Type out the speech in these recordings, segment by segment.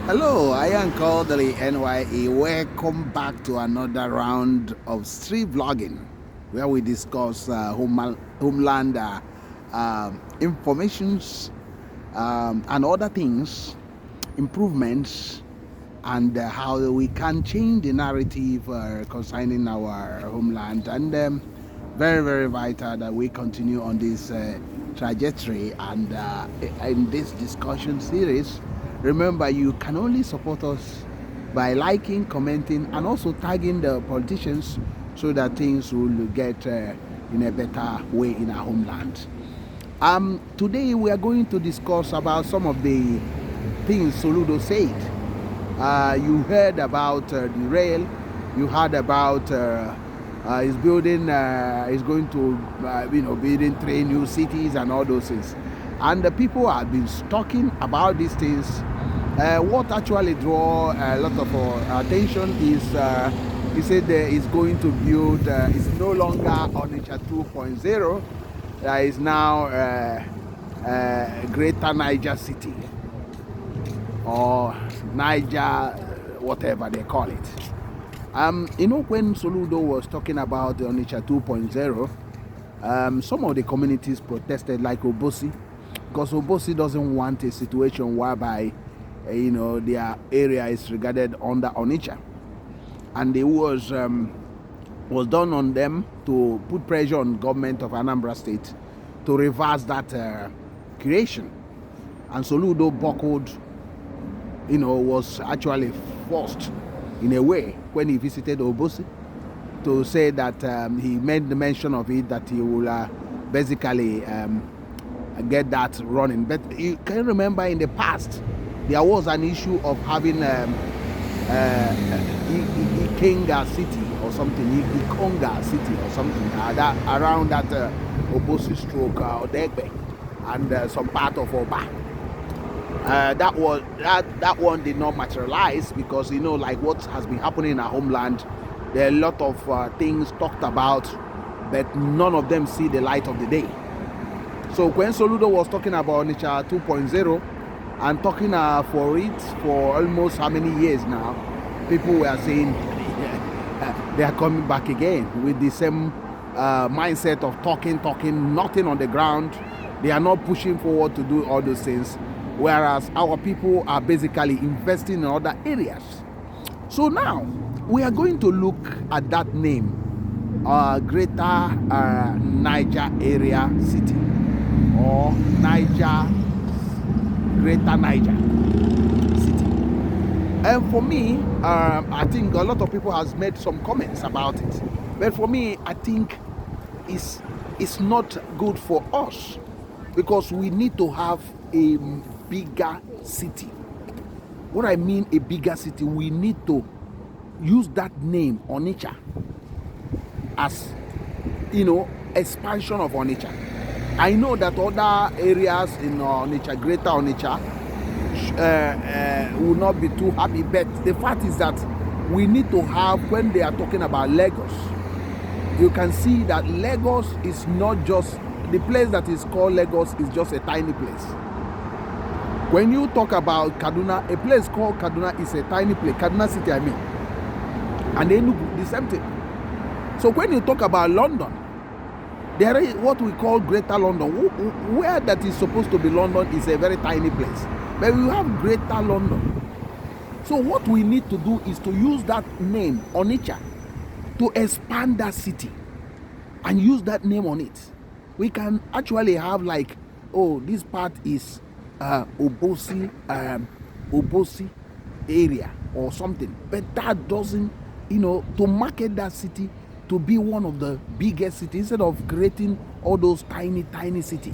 Hello, I am Kodili-nye. Welcome back to another round of street vlogging where we discuss homeland informations and other things, improvements, and how we can change the narrative concerning our homeland. And very, very vital that we continue on this trajectory and in this discussion series. Remember, you can only support us by liking, commenting, and also tagging the politicians so that things will get in a better way in our homeland. Today we are going to discuss about some of the things Soludo said. You heard about the rail. You heard about he's building. He's going to, building 3 new cities and all those things. And the people have been talking about these things. What actually draw a lot of attention is he said he's going to build. It's no longer Onitsha 2.0. Is now Greater Niger City, or Niger, whatever they call it. When Soludo was talking about the Onitsha 2.0, some of the communities protested, like Obosi, because Obosi doesn't want a situation whereby, their area is regarded under Onitsha, and it was done on them to put pressure on government of Anambra State to reverse that creation. And Soludo buckled, was actually forced in a way when he visited Obosi to say that he made the mention of it, that he will basically get that running. But you can remember in the past there was an issue of having Ikenga City or something, Ikonga City or something, that around that Obosi stroke Odegbe and some part of Oba. That one did not materialize because, like what has been happening in our homeland, there are a lot of things talked about, but none of them see the light of the day. So when Soludo was talking about Onitsha 2.0 and talking for it for almost how many years now, people were saying they are coming back again with the same mindset of talking, nothing on the ground. They are not pushing forward to do all those things, whereas our people are basically investing in other areas. So now we are going to look at that name, Greater Niger Area City, or Greater Niger City. And for me, I think a lot of people has made some comments about it. But for me, I think it's not good for us, because we need to have a bigger city. What I mean a bigger city, we need to use that name Onitsha as, expansion of Onitsha. I know that other areas in Onitsha, Greater Onitsha, will not be too happy, but the fact is that we need to have, when they are talking about Lagos, you can see that Lagos is not just the place that is called Lagos, is just a tiny place. When you talk about Kaduna, a place called Kaduna is a tiny place, Kaduna City I mean, and Enugu, the same thing. So when you talk about London, there is what we call Greater London. Where that is supposed to be London is a very tiny place, but we have Greater London. So what we need to do is to use that name Onitsha to expand that city and use that name on it. We can actually have like, this part is Obosi area or something, but that doesn't, to market that city to be one of the biggest cities, instead of creating all those tiny cities.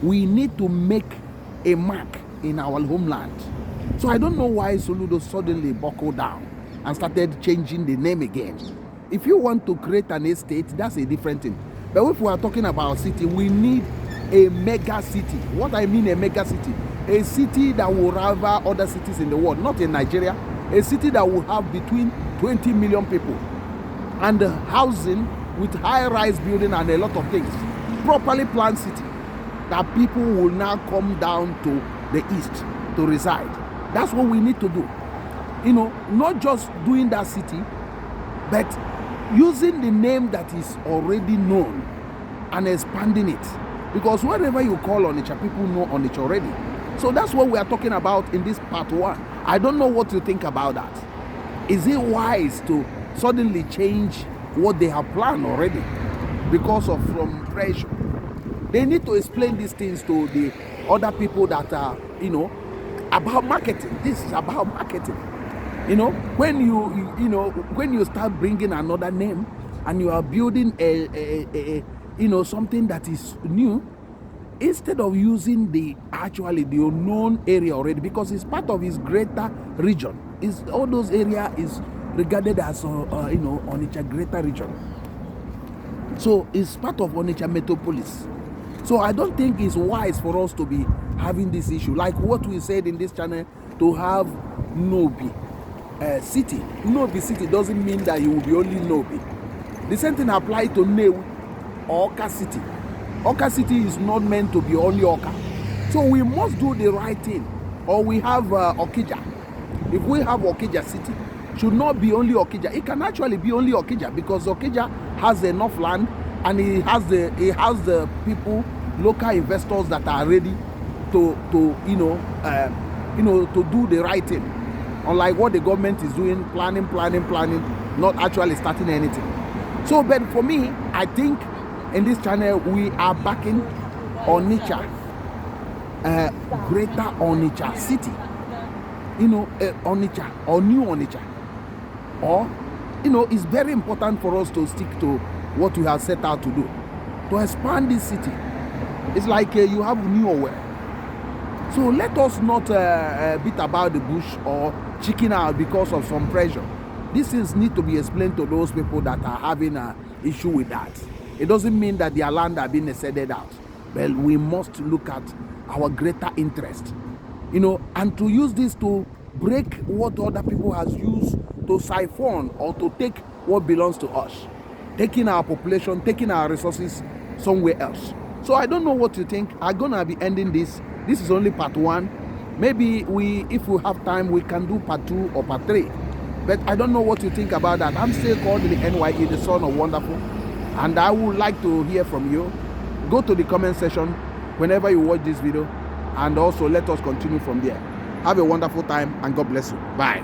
We need to make a mark in our homeland. So I don't know why Soludo suddenly buckled down and started changing the name again. If you want to create an estate, that's a different thing. But if we are talking about city, we need a mega city. What I mean a mega city, a city that will rival other cities in the world, not in Nigeria, a city that will have between 20 million people, and housing with high-rise building and a lot of things. Properly planned city that people will now come down to the east to reside. That's what we need to do. You know, not just doing that city, but using the name that is already known and expanding it. Because wherever you call Onitsha, people know Onitsha already. So that's what we are talking about in this part 1. I don't know what you think about that. Is it wise to suddenly change what they have planned already because of from pressure? They need to explain these things to the other people that are, you know, about marketing. This is about marketing. You know, when when you start bringing another name and you are building a something that is new, instead of using the unknown area already, because it's part of his greater region. Is all those area is regarded as Onitsha greater region. So it's part of Onitsha metropolis. So I don't think it's wise for us to be having this issue. Like what we said in this channel, to have Nobi city. Nobi city doesn't mean that you will be only Nobi. The same thing applies to New or Oka city. Oka city is not meant to be only Oka. So we must do the right thing. Or we have Okija. If we have Okija city, should not be only Okija. It can actually be only Okija, because Okija has enough land and it has the people, local investors that are ready to do the right thing. Unlike what the government is doing, planning, not actually starting anything. So, but for me, I think in this channel we are backing Onitsha, greater Onitsha city. Onitsha or new Onitsha. Or, it's very important for us to stick to what we have set out to do, to expand this city. It's like you have New Owerri. So let us not beat about the bush or chicken out because of some pressure. These things need to be explained to those people that are having an issue with that. It doesn't mean that their land are being ceded out. Well, we must look at our greater interest, and to use this to break what other people has used to siphon or to take what belongs to us, taking our population, taking our resources somewhere else. So I don't know what you think. I'm gonna be ending this. This is only part 1. Maybe if we have time, we can do part 2 or part 3. But I don't know what you think about that. I'm still Kodili-nye, the son of wonderful, and I would like to hear from you. Go to the comment section whenever you watch this video, and also let us continue from there. Have a wonderful time, and God bless you. Bye.